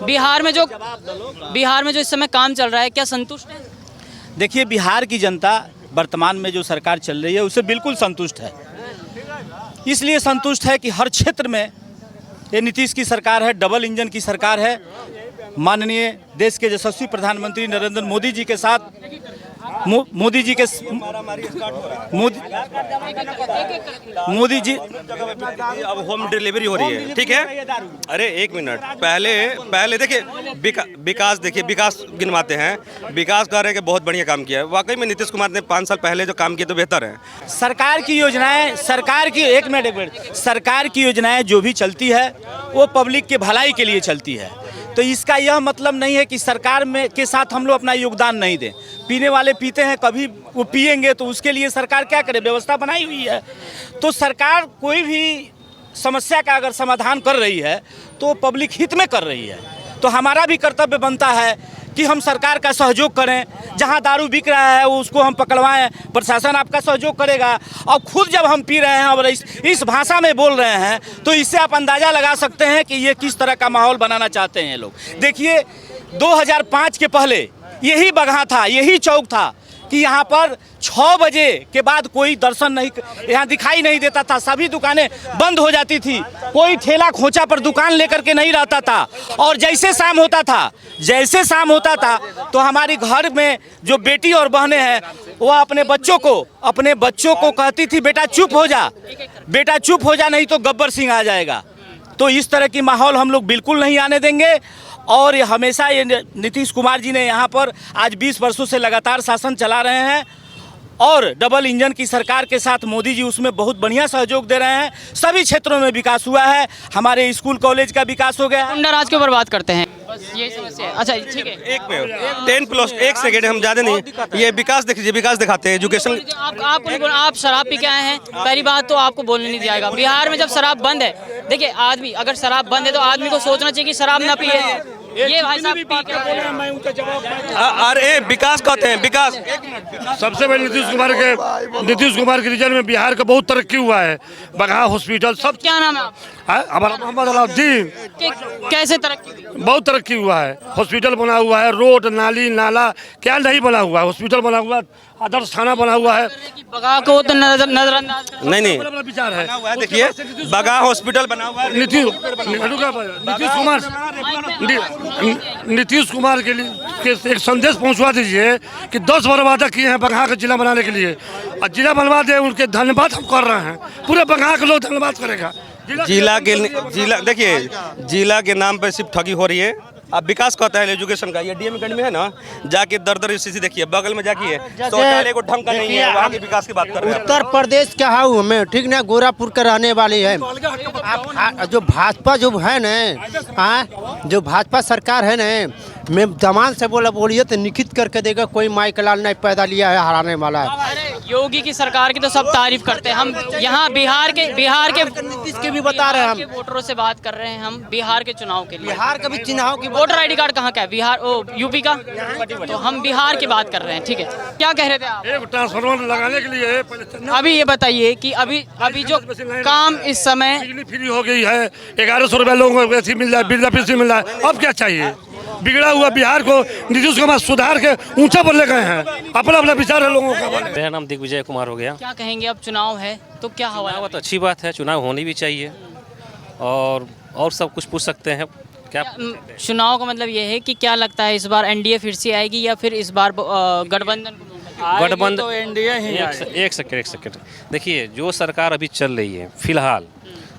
बिहार में जो इस समय काम चल रहा है, क्या संतुष्ट है? देखिए, बिहार की जनता वर्तमान में जो सरकार चल रही है उससे बिल्कुल संतुष्ट है। इसलिए संतुष्ट है कि हर क्षेत्र में ये नीतीश की सरकार है, डबल इंजन की सरकार है। माननीय देश के यशस्वी प्रधानमंत्री नरेंद्र मोदी जी के साथ मोदी जी अब होम डिलीवरी हो रही है, ठीक है। अरे एक मिनट, पहले देखिए विकास, देखिए विकास गिनवाते हैं। विकास कर रहे हैं कि बहुत बढ़िया काम किया है। वाकई में नीतीश कुमार ने 5 साल पहले जो काम किए तो बेहतर है। सरकार की योजनाएं, सरकार की योजनाएं जो भी चलती है वो पब्लिक के भलाई के लिए चलती है। तो इसका यह मतलब नहीं है कि सरकार में के साथ हम लोग अपना योगदान नहीं दें। पीने वाले पीते हैं, कभी वो पिएंगे तो उसके लिए सरकार क्या करे, व्यवस्था बनाई हुई है। तो सरकार कोई भी समस्या का अगर समाधान कर रही है तो पब्लिक हित में कर रही है। तो हमारा भी कर्तव्य बनता है कि हम सरकार का सहयोग करें। जहां दारू बिक रहा है वो उसको हम पकड़वाएं, प्रशासन आपका सहयोग करेगा। और खुद जब हम पी रहे हैं और इस भाषा में बोल रहे हैं तो इससे आप अंदाज़ा लगा सकते हैं कि ये किस तरह का माहौल बनाना चाहते हैं ये लोग। देखिए, 2005 के पहले यही बगहा था, यही चौक था कि यहाँ पर 6 बजे के बाद कोई दर्शन नहीं, यहाँ दिखाई नहीं देता था। सभी दुकानें बंद हो जाती थी, कोई ठेला खोचा पर दुकान लेकर के नहीं रहता था। और जैसे शाम होता था तो हमारी घर में जो बेटी और बहनें हैं वो अपने बच्चों को कहती थी, बेटा चुप हो जा, नहीं तो गब्बर सिंह आ जाएगा। तो इस तरह की माहौल हम लोग बिल्कुल नहीं आने देंगे। और हमेशा ये नीतीश कुमार जी ने यहाँ पर आज 20 वर्षों से लगातार शासन चला रहे हैं और डबल इंजन की सरकार के साथ मोदी जी उसमें बहुत बढ़िया सहयोग दे रहे हैं। सभी क्षेत्रों में विकास हुआ है। हमारे स्कूल कॉलेज का विकास हो गया है। गुंडा राज के ऊपर बात करते हैं, बस यही समस्या है। अच्छा ठीक है, एक पे 10+1 सेकेंड, हम ज़्यादा नहीं। ये विकास देखिए, विकास दिखाते हैं एजुकेशन। आप शराब पी के आए हैं, पहली बात तो आपको बोलने नहीं दिया जाएगा। बिहार में जब शराब बंद है, देखिए आदमी अगर शराब बंद है तो आदमी को सोचना चाहिए कि शराब ना पिए। ये भाई साहब पी के बोल रहे हैं, मैं उनका जवाब। अरे विकास कहते हैं, विकास। सबसे पहले नीतीश कुमार के रीजन में बिहार का बहुत तरक्की हुआ है। बगहा हॉस्पिटल सब। क्या नाम है हमारा? मोहम्मद अलाउद्दीन। कैसे तरक्की? बहुत तरक्की हुआ है। हॉस्पिटल बना हुआ है, रोड नाली नाला क्या नहीं बना हुआ है। हॉस्पिटल बना हुआ, आदर्श थाना बना हुआ है। बगहा को तो नजरअंदाज नहीं, बड़ा विचार है। देखिए बगहा हॉस्पिटल बना हुआ है। नीतीश कुमार के लिए एक संदेश पहुंचवा दीजिए कि 10 बार वादा किए हैं बगहा का जिला बनाने के लिए, और जिला बनवा दे। उनके धन्यवाद हम कर रहे हैं, पूरे बगहा के लोग धन्यवाद करेगा। देखिए जिला के नाम पर सिर्फ ठगी हो रही है। अब विकास कहता है एजुकेशन का, ये डीएम में है ना, जाके दर स्थिति देखिए, बगल में जाके शौचालय को ढंग का नहीं है, वहाँ के विकास की बात कर रहे हैं। उत्तर प्रदेश का हूँ मैं, ठीक ना, गोरापुर का रहने वाली है। जो भाजपा जो है ना, जो भाजपा सरकार है ना, मैं जमान से बोलिए तो निश्चित करके देगा। कोई माइक लाल नहीं पैदा लिया है हराने वाला है। योगी की सरकार की तो सब तारीफ करते हैं। हम यहाँ बिहार के नीतीश के भी बता रहे हैं, हम वोटरों से बात कर रहे हैं। हम बिहार के चुनाव के लिए, बिहार का भी चुनाव की वोटर आईडी कार्ड कहाँ का है? बिहार, यूपी का। तो हम बिहार की बात कर ररे हैं, ठीक है। क्या कह रहे थे आप? एक ट्रांसफार्मर लगाने के लिए अभी ये बताइए कि अभी जो काम इस समय बिजली फ्री हो गई है, 1100 रुपये लोगों को ऐसी मिल रहा है, बिजली पेंशन मिल रहा है। अब क्या चाहिए? बिगड़ा हुआ बिहार को नीतीश कुमार सुधार के ऊंचा पर ले गए हैं। अपना विचार है लोगों का। मेरा नाम दिग्विजय कुमार हो गया। क्या कहेंगे, अब चुनाव है तो क्या हवा है? तो अच्छी बात है, चुनाव होनी भी चाहिए। और सब कुछ पूछ सकते हैं क्या? चुनाव का मतलब ये है कि क्या लगता है इस बार एनडीए फिर से आएगी या फिर इस बार गठबंधन? तो एनडीए ही। एक सेकंड, देखिए जो सरकार अभी चल रही है फिलहाल,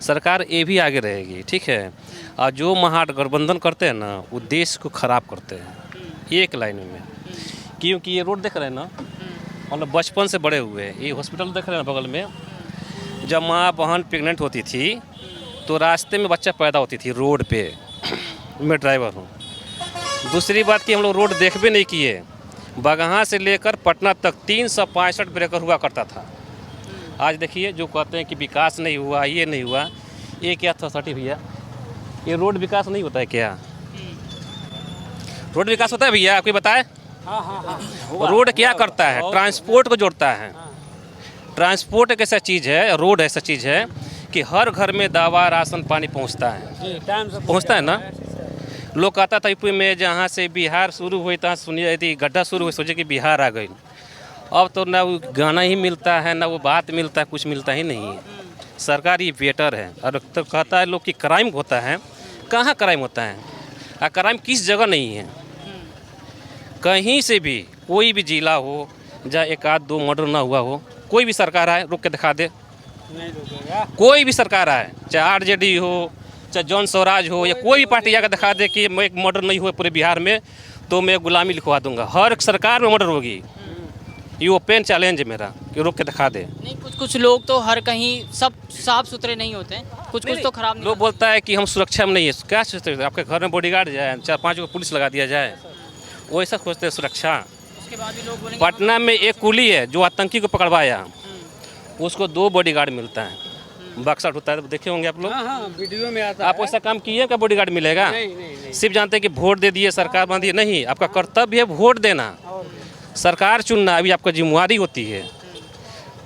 सरकार ये भी आगे रहेगी, ठीक है। और जो महागठबंधन करते हैं ना, वो देश को खराब करते हैं एक लाइन में। क्योंकि ये रोड देख रहे हैं ना, मतलब बचपन से बड़े हुए, ये हॉस्पिटल देख रहे हैं बगल में। जब माँ बहन प्रेग्नेंट होती थी तो रास्ते में बच्चा पैदा होती थी रोड पे। मैं ड्राइवर हूँ। दूसरी बात कि हम लोग रोड देख भी नहीं किए। बगहा से लेकर पटना तक 365 ब्रेकर हुआ करता था। आज देखिए जो कहते हैं कि विकास नहीं हुआ, ये नहीं हुआ, ये क्या था सटी भैया? ये रोड विकास नहीं होता है क्या? रोड विकास होता है भैया, आपको बताए? रोड क्या करता है? ट्रांसपोर्ट को जोड़ता है। ट्रांसपोर्ट एक ऐसा चीज़ है, रोड ऐसा चीज़ है कि हर घर में दवा राशन पानी पहुंचता है ना। लोग कहता था यूपी में जहाँ से बिहार शुरू हुई तहाँ सुनिए यदि गड्ढा शुरू हुई सोचे कि बिहार आ गई। अब तो ना वो गाना ही मिलता है ना वो बात मिलता है, कुछ मिलता ही नहीं है। सरकार ये बेटर है। और तो कहता है लोग कि क्राइम होता है, कहाँ क्राइम होता है? क्राइम किस जगह नहीं है? कहीं से भी कोई भी जिला हो जहाँ एक आध दो मर्डर ना हुआ हो, कोई भी सरकार आए रोक के दिखा दे, कोई भी सरकार आए, चाहे आरजेडी हो चाहे जौन स्वराज हो या कोई भी पार्टी आकर दिखा दे कि मैं एक मर्डर नहीं हुआ पूरे बिहार में तो मैं गुलामी लिखवा दूंगा। हर एक सरकार में मर्डर होगी, ये ओपन चैलेंज है मेरा कि रोक के दिखा दे। नहीं, कुछ लोग तो हर कहीं सब साफ सुथरे नहीं होते हैं, कुछ तो खराब नहीं लोग बोलता है कि हम सुरक्षा में नहीं है। क्या सोचते हैं आपके घर में बॉडीगार्ड जाए, 4-5 को पुलिस लगा दिया जाए, वो ऐसा सोचते हैं सुरक्षा। उसके बाद भी लोग बोलेंगे पटना में एक कुली है जो आतंकी को पकड़वाया, उसको 2 बॉडीगार्ड मिलता है, बक्सर होता है, देखे होंगे आप लोग। हाँ, वीडियो में आता आप वैसा काम किए क्या बॉडीगार्ड मिलेगा? सिर्फ जानते हैं कि वोट दे दिए सरकार बांधी, नहीं, आपका कर्तव्य है वोट देना, सरकार चुनना अभी आपका जिम्मेवारी होती है।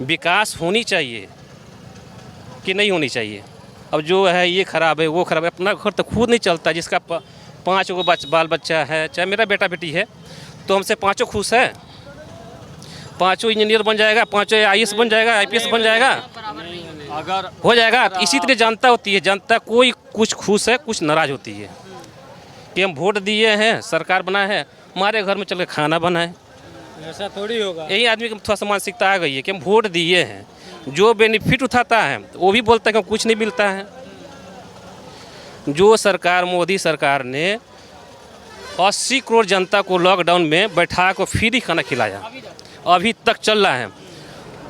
विकास होनी चाहिए कि नहीं होनी चाहिए? अब जो है ये खराब है वो खराब है, अपना घर तो खुद नहीं चलता। जिसका 5 गो बाल बच्चा है, चाहे मेरा बेटा बेटी है, तो हमसे 5 खुश है। 5 इंजीनियर बन जाएगा, 5 IAS बन जाएगा, IPS बन जाएगा, अगर हो जाएगा। इसी तरह जनता होती है, जनता कोई कुछ खुश है कुछ नाराज होती है कि हम वोट दिए हैं, सरकार बना है, हमारे घर में चल के खाना बनाए। ऐसा थोड़ी होगा। यही आदमी को थोड़ा सा मानसिकता आ गई है कि हम वोट दिए हैं, जो बेनिफिट उठाता है वो भी बोलता है कि कुछ नहीं मिलता है। जो सरकार मोदी सरकार ने 80 करोड़ जनता को लॉकडाउन में बैठा को फ्री खाना खिलाया, अभी तक चल रहा है,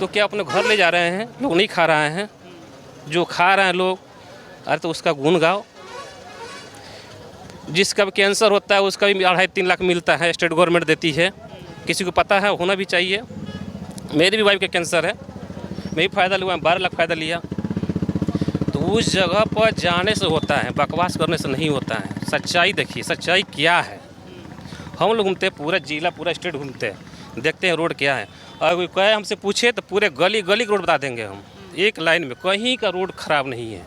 तो क्या अपने घर ले जा रहे हैं? लोग नहीं खा रहे हैं, जो खा रहे हैं लोग, अरे तो उसका गुण गाओ। जिसका भी कैंसर होता है उसका भी 2.5-3 लाख मिलता है, स्टेट गवर्नमेंट देती है। किसी को पता है, होना भी चाहिए। मेरी भी वाइफ का कैंसर है, मैं भी फ़ायदा लूँगा, 12 लाख फ़ायदा लिया। तो उस जगह पर जाने से होता है, बकवास करने से नहीं होता है। सच्चाई देखिए, सच्चाई क्या है। हम लोग घूमते हैं पूरा जिला पूरा स्टेट घूमते हैं, देखते हैं रोड क्या है। अगर कोई हमसे पूछे तो पूरे गली गली रोड बता देंगे हम, एक लाइन में कहीं का रोड ख़राब नहीं है।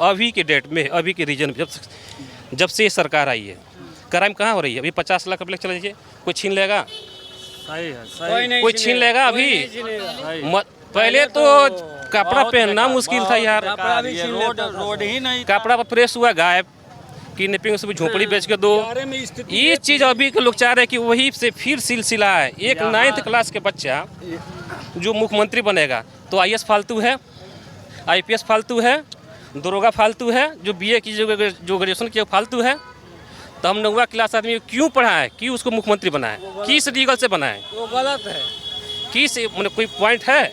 अभी के डेट में, अभी के रीजन में, जब से ये सरकार आई है, क्राइम कहाँ हो रही है? अभी 50 लाख रुपये चला जाइए, कोई छीन लेगा? कोई छीन लेगा? अभी पहले तो कपड़ा पहनना मुश्किल था यार, रोड ही नहीं, कपड़ा पर प्रेस हुआ गायब, किडनैपिंग से भी झोपड़ी बेच के दो। ये चीज़ अभी के लोग चाह रहे हैं कि वही से फिर सिलसिला है। एक 9th क्लास के बच्चा जो मुख्यमंत्री बनेगा तो IAS फालतू है, IPS फालतू है, दरोगा फालतू है, जो BA की जो ग्रेजुएशन किया फालतू है। तो हम 9वीं क्लास आदमी क्यों पढ़ाएं, क्यों उसको मुख्यमंत्री बनाए, किस लीगल से बनाए? वो गलत है। किस मतलब कोई पॉइंट है?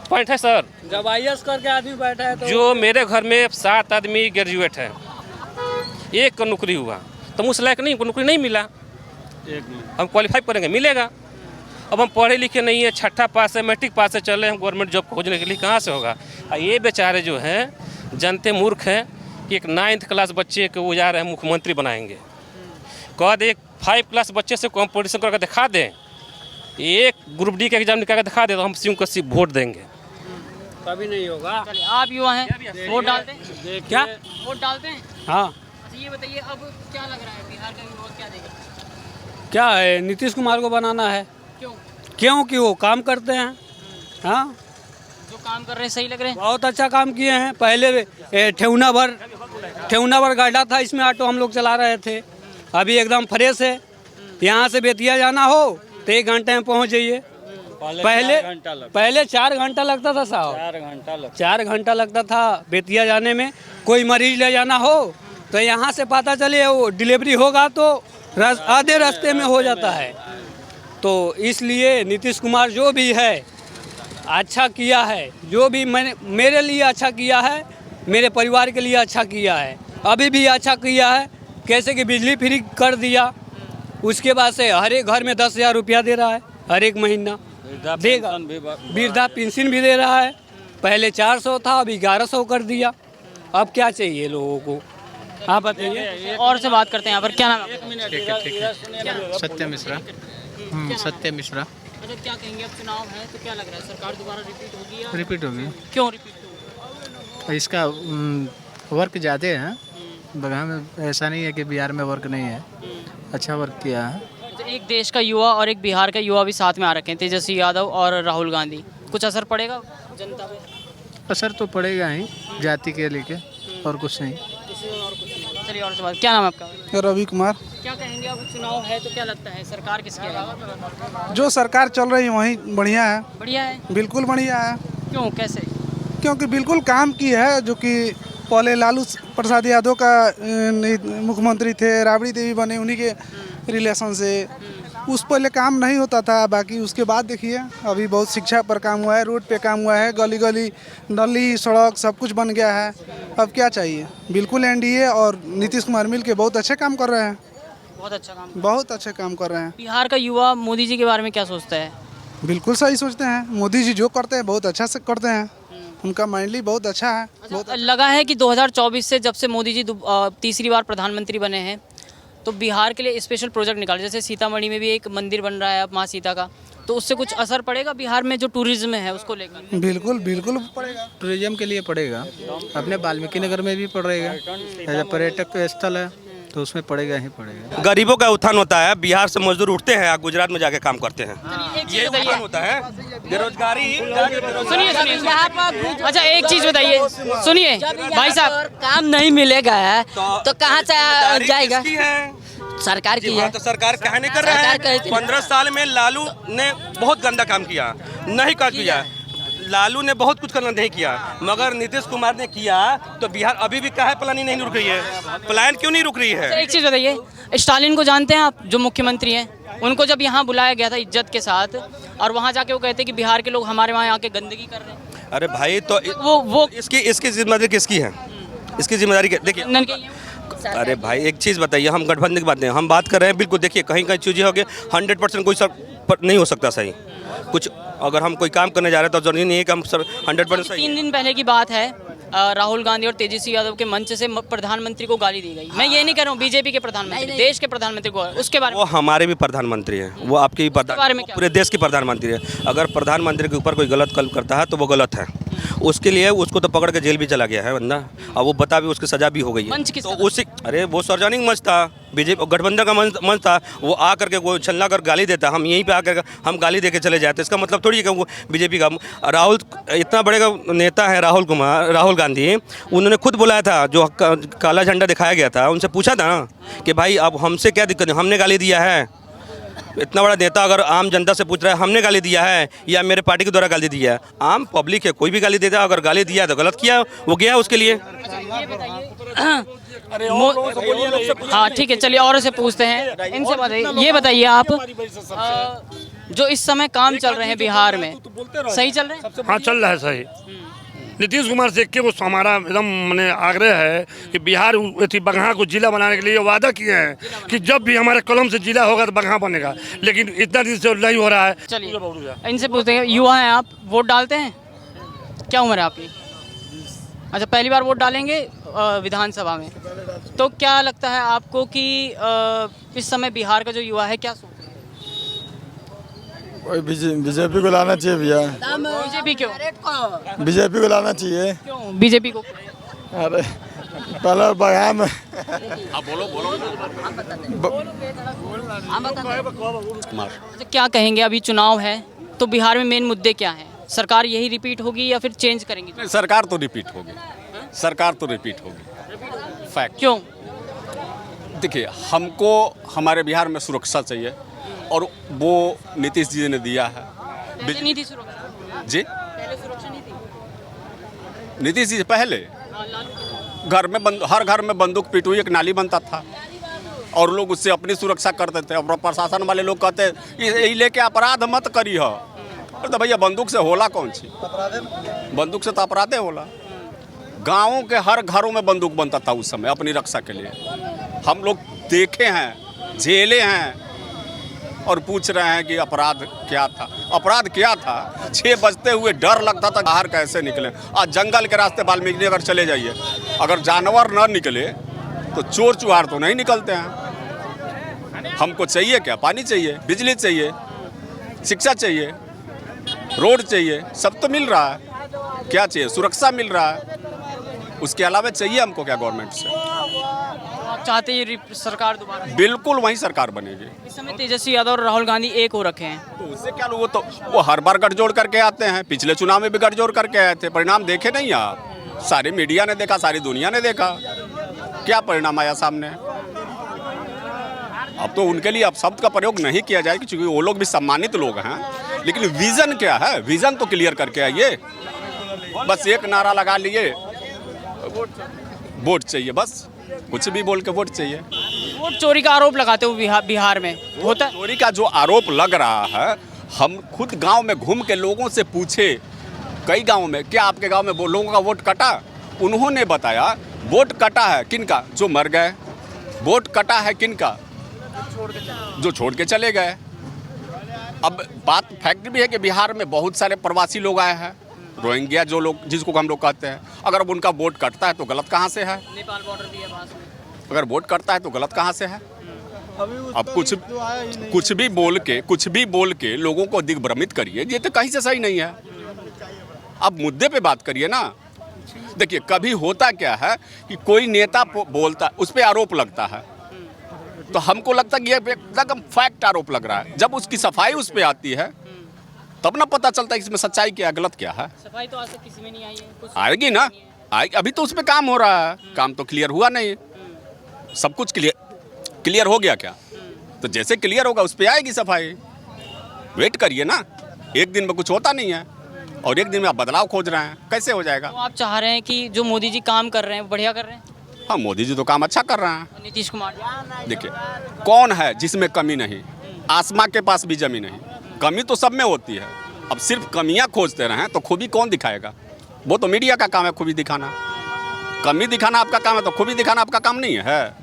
पॉइंट है सर? जब IAS करके आदमी बैठा है तो जो मेरे घर में 7 आदमी ग्रेजुएट है, एक का नौकरी हुआ, तो मुझसे लायक नहीं, नौकरी नहीं मिला, हम क्वालिफाई करेंगे मिलेगा। अब हम पढ़े लिखे नहीं है, 6ठा पास है, मैट्रिक पास है, चले हम गवर्नमेंट जॉब खोजने के लिए, कहाँ से होगा? ये बेचारे जो हैं जनते मूर्ख हैं कि एक 9th क्लास बच्चे को वो जा रहे हैं मुख्यमंत्री बनाएंगे। कह दे 5 क्लास बच्चे से कॉम्पिटिशन करके दिखा दें, एक ग्रुप D का एग्जाम निकाल कर दिखा दे, तो हम सिर्फ को सिर्फ वोट देंगे। कभी नहीं होगा। आप युवा हैं, वोट डालते हैं क्या? वोट डालते हैं? हाँ, अच्छा ये बताइए, अब क्या लग रहा है बिहार का युवा क्या देगा? क्या है, नीतीश कुमार को बनाना है। क्यों? क्योंकि वो काम करते हैं। हाँ, जो काम कर रहे हैं सही लग रहे हैं। बहुत अच्छा काम किए हैं। पहले ठेहुना भर गड्ढा था, इसमें ऑटो हम लोग चला रहे थे, अभी एकदम फ्रेश है। यहाँ से बेतिया जाना हो तो 1 घंटे में पहुँच जाइए। पहले 4 घंटा लगता था साहब, 4 घंटा लगता था बेतिया जाने में। कोई मरीज ले जाना हो तो यहाँ से पता चले वो डिलीवरी होगा तो आधे रास्ते में हो जाता है। तो इसलिए नीतीश कुमार जो भी है अच्छा किया है, जो भी मैंने मेरे लिए अच्छा किया है, मेरे परिवार के लिए अच्छा किया है, अभी भी अच्छा किया है। कैसे कि बिजली फ्री कर दिया, उसके बाद से हर एक घर में 10,000 रुपया दे रहा है हर एक महीना देगा। वृद्धा पेंशन भी दे रहा है, पहले 400 था, अभी 1100 कर दिया। अब क्या चाहिए लोगों को, आप बताइए। और से बात करते हैं यहाँ पर, क्या नाम है? ठीक है। सत्य मिश्रा। सत्य मिश्रा। अच्छा, क्या कहेंगे, अब चुनाव है तो क्या लग रहा है, सरकार दोबारा रिपीट होगी या रिपीट होगी? क्यों रिपीट होगी? इसका वर्क ज़्यादा है, बगहा में ऐसा नहीं है कि बिहार में वर्क नहीं है, अच्छा वर्क किया है। एक देश का युवा और एक बिहार का युवा भी साथ में आ रखे हैं, तेजस्वी यादव और राहुल गांधी, कुछ असर पड़ेगा जनता पे? असर तो पड़ेगा ही जाति के लेके, और कुछ नहीं। चलिए और सवाल, क्या नाम है आपका? रवि कुमार। क्या कहेंगे, अब चुनाव है तो क्या लगता है सरकार किसकी आएगी? जो सरकार चल रही है वही बढ़िया है, बढ़िया है। बिल्कुल बढ़िया है। क्यों, कैसे? क्योंकि बिल्कुल काम की है, जो कि पहले लालू प्रसाद यादव का मुख्यमंत्री थे, राबड़ी देवी बने उन्हीं के रिलेशन से, उस पहले काम नहीं होता था। बाकी उसके बाद देखिए अभी बहुत शिक्षा पर काम हुआ है, रोड पे काम हुआ है, गली गली नली सड़क सब कुछ बन गया है। अब क्या चाहिए? बिल्कुल एनडीए और नीतीश कुमार मिल के बहुत अच्छे काम कर रहे हैं, बहुत अच्छा काम, बहुत अच्छे काम कर रहे हैं। बिहार का युवा मोदी जी के बारे में क्या सोचता है? बिल्कुल सही सोचते हैं, मोदी जी जो करते हैं बहुत अच्छा से करते हैं, उनका माइंडली बहुत अच्छा है। बहुत लगा है कि 2024 से जब से मोदी जी तीसरी बार प्रधानमंत्री बने हैं तो बिहार के लिए स्पेशल प्रोजेक्ट निकाले, जैसे सीतामढ़ी में भी एक मंदिर बन रहा है अब माँ सीता का, तो उससे कुछ असर पड़ेगा बिहार में जो टूरिज्म है उसको लेकर? बिल्कुल बिल्कुल पड़ेगा, टूरिज्म के लिए पड़ेगा, अपने वाल्मीकि नगर में भी पड़ेगा, एज पर्यटक स्थल है तो उसमें पड़ेगा ही पड़ेगा। गरीबों का उत्थान होता है, बिहार से मजदूर उठते हैं, गुजरात में जाके काम करते हैं, ये उत्थान होता है। बेरोजगारी, सुनिए सुनिए, अच्छा एक चीज बताइए, सुनिए भाई साहब, काम नहीं मिलेगा तो कहाँ से जाएगा? सरकार की है तो सरकार कहा नहीं कर रहा है। 15 साल में लालू ने बहुत गंदा काम किया, नहीं कर किया, लालू ने बहुत कुछ करना नहीं किया, मगर नीतीश कुमार ने किया, तो बिहार अभी भी कहा है प्लानिंग नहीं रुक रही है, प्लान क्यों नहीं रुक रही है? एक चीज़ बताइए, स्टालिन को जानते हैं आप, जो मुख्यमंत्री हैं? उनको जब यहाँ बुलाया गया था इज्जत के साथ, और वहाँ जाके वो कहते हैं कि बिहार के लोग हमारे वहाँ आके गंदगी कर रहे हैं। अरे भाई तो वो इसकी जिम्मेदारी किसकी है? इसकी जिम्मेदारी देखिए, अरे भाई एक चीज़ बताइए, हम गठबंधन की बात नहीं, हम बात कर रहे हैं, बिल्कुल देखिए कहीं कहीं चीज़ें हो गई, 100% कोई सब नहीं हो सकता सही कुछ। अगर हम कोई काम करने जा रहे हैं तो जरूरी नहीं है कि हम 100% सही। 3 दिन पहले की बात है, राहुल गांधी और तेजस्वी यादव के मंच से प्रधानमंत्री को गाली दी गई। मैं ये नहीं कह रहा हूँ बीजेपी के प्रधानमंत्री, देश के प्रधानमंत्री को, उसके बारे में। वो हमारे भी प्रधानमंत्री हैं, वो आपके भी पूरे देश के प्रधानमंत्री है। अगर प्रधानमंत्री के ऊपर कोई गलत काम करता है तो वो गलत है, उसके लिए उसको तो पकड़ के जेल भी चला गया है बंदा, और वो बता भी उसकी सजा भी हो गई है। तो उसी, अरे वो सार्वजनिक मंच था, बीजेपी गठबंधन का मंच था, वो आ करके वो छल्ला कर गाली देता, हम यहीं पे आकर हम गाली दे के चले जाते, इसका मतलब थोड़ी है कि वो बीजेपी का। राहुल इतना बड़े का नेता है, राहुल गांधी, उन्होंने खुद बुलाया था, जो काला झंडा दिखाया गया था, उनसे पूछा था ना कि भाई अब हमसे क्या दिक्कत है, हमने गाली दिया है? इतना बड़ा नेता अगर आम जनता से पूछ रहा है हमने गाली दिया है या मेरे पार्टी के द्वारा गाली दिया है, आम पब्लिक है, कोई भी गाली देता है, अगर गाली दिया है तो गलत किया, वो गया उसके लिए। हाँ ठीक है, चलिए और से पूछते हैं, इनसे बताइए, ये बताइए आप, जो इस समय काम चल रहे हैं बिहार में सही चल रहे हैं? हाँ चल रहा है सही। नीतीश कुमार से के वो हमारा एकदम मैंने आग्रह है कि बिहार बगहा को जिला बनाने के लिए वादा किए हैं कि जब भी हमारे कलम से जिला होगा तो बगहा बनेगा, लेकिन इतना दिन से नहीं हो रहा है। चलिए इनसे पूछते हैं, युवा हैं आप, वोट डालते हैं? क्या उम्र है आपकी? अच्छा, पहली बार वोट डालेंगे विधानसभा में, तो क्या लगता है आपको कि इस समय बिहार का जो युवा है क्या सोच रहे हैं? बीजेपी को लाना चाहिए भैया। बीजेपी क्यों? बीजेपी को लाना चाहिए। क्यों बीजेपी को? अरे पहले बगहा में अच्छा, क्या कहेंगे, अभी चुनाव है तो बिहार में मेन मुद्दे क्या हैं? सरकार यही रिपीट होगी या फिर चेंज करेंगी? सरकार तो रिपीट होगी, सरकार तो रिपीट होगी, फैक्ट। क्यों? देखिए, हमको हमारे बिहार में सुरक्षा चाहिए और वो नीतीश जी ने दिया है। नहीं थी सुरक्षा जी, पहले सुरक्षा नहीं थी। नीतीश जी पहले घर में हर घर में बंदूक पिटुई एक नाली बनता था और लोग उससे अपनी सुरक्षा करते थे, और प्रशासन वाले लोग कहते ये लेके अपराध मत करी हो, तो भैया बंदूक से होला कौन सी? बंदूक से तो अपराधे होला। गाँवों के हर घरों में बंदूक बनता था उस समय अपनी रक्षा के लिए। हम लोग देखे हैं, झेले हैं और पूछ रहे हैं कि अपराध क्या था? अपराध क्या था? 6 बजते हुए डर लगता था बाहर कैसे निकले। आज जंगल के रास्ते वाल्मीकि नगर चले जाइए, अगर जानवर न निकले तो चोर चुहार तो नहीं निकलते हैं। हमको चाहिए क्या? पानी चाहिए, बिजली चाहिए, शिक्षा चाहिए, रोड चाहिए, सब तो मिल रहा है। क्या चाहिए? सुरक्षा मिल रहा है, उसके अलावा चाहिए हमको क्या गवर्नमेंट से? चाहते हैं सरकार दोबारा? बिल्कुल वही सरकार बनेगी। इस समय तेजस्वी यादव और राहुल गांधी एक हो रखे हैं, तो उससे क्या लोग, वो हर बार गठजोड़ करके आते हैं। पिछले चुनाव में भी गठजोड़ करके आए थे, परिणाम देखे नहीं आप? सारे मीडिया ने देखा, सारी दुनिया ने देखा, क्या परिणाम आया सामने। अब तो उनके लिए अब शब्द का प्रयोग नहीं किया जाए क्योंकि वो लोग भी सम्मानित लोग हैं, लेकिन विजन क्या है, विजन तो क्लियर करके आइए। बस एक नारा लगा लिए, वोट चाहिए, बस कुछ भी बोल के वोट चाहिए। वोट चोरी का आरोप लगाते हो बिहार में होता है? चोरी का जो आरोप लग रहा है, हम खुद गांव में घूम के लोगों से पूछे, कई गांव में, क्या आपके गांव में वो लोगों का वोट कटा? उन्होंने बताया वोट कटा है किनका? जो मर गए। वोट कटा है किनका? जो छोड़ के चले गए। अब बात फैक्ट भी है कि बिहार में बहुत सारे प्रवासी लोग आए हैं, रोहिंग्या जो लोग, जिसको हम लोग कहते हैं। अगर अब उनका वोट कटता है तो गलत कहाँ से है? नेपाल बॉर्डर भी है पास में। अगर वोट कटता है तो गलत कहाँ से है? अब कुछ भी बोल के लोगों को दिग्भ्रमित करिए, ये तो कहीं से सही नहीं है। अब मुद्दे पे बात करिए ना। देखिए, कभी होता क्या है कि कोई नेता बोलता, उस पर आरोप लगता है, तो हमको लगता है कि ये एकदम फैक्ट आरोप लग रहा है। जब उसकी सफाई उस पर आती है तब ना पता चलता है इसमें सच्चाई क्या है, गलत क्या है। सफाई तो आज तक किसी में नहीं आई है, कुछ आएगी ना, आएगी। अभी तो उस पर काम हो रहा है, काम तो क्लियर हुआ नहीं। सब कुछ क्लियर हो गया क्या? तो जैसे क्लियर होगा उस पर आएगी सफाई। वेट करिए ना, एक दिन में कुछ होता नहीं है और एक दिन में आप बदलाव खोज रहे हैं, कैसे हो जाएगा? तो आप चाह रहे हैं कि जो मोदी जी काम कर रहे हैं बढ़िया कर रहे हैं? हाँ, मोदी जी तो काम अच्छा कर रहे हैं। नीतीश कुमार, देखिए, कौन है जिसमें कमी नहीं? आसमां के पास भी जमी नहीं। कमी तो सब में होती है। अब सिर्फ कमियां खोजते रहें तो खूबी कौन दिखाएगा? वो तो मीडिया का काम है खूबी दिखाना। कमी दिखाना आपका काम है, तो खूबी दिखाना आपका काम नहीं है।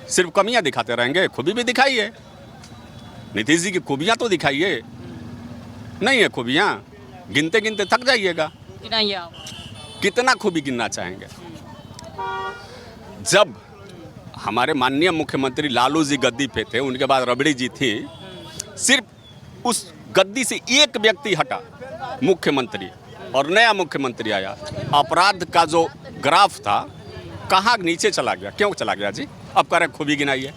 सिर्फ कमियां दिखाते रहेंगे, खूबी भी दिखाइए। नीतीश जी की खूबियां तो दिखाइए। नहीं है खूबियां, गिनते गिनते थक जाइएगा। गिनाइए आप। कितना खूबी गिनना चाहेंगे? जब हमारे माननीय मुख्यमंत्री लालू जी गद्दी पे थे, उनके बाद रबड़ी जी थी, सिर्फ उस गद्दी से एक व्यक्ति हटा, मुख्यमंत्री, और नया मुख्यमंत्री आया। अपराध का जो ग्राफ था कहाँ नीचे चला गया? क्यों चला गया जी? अब कह रहे खूबी गिनाइए।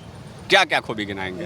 क्या क्या खूबी गिनाएंगे?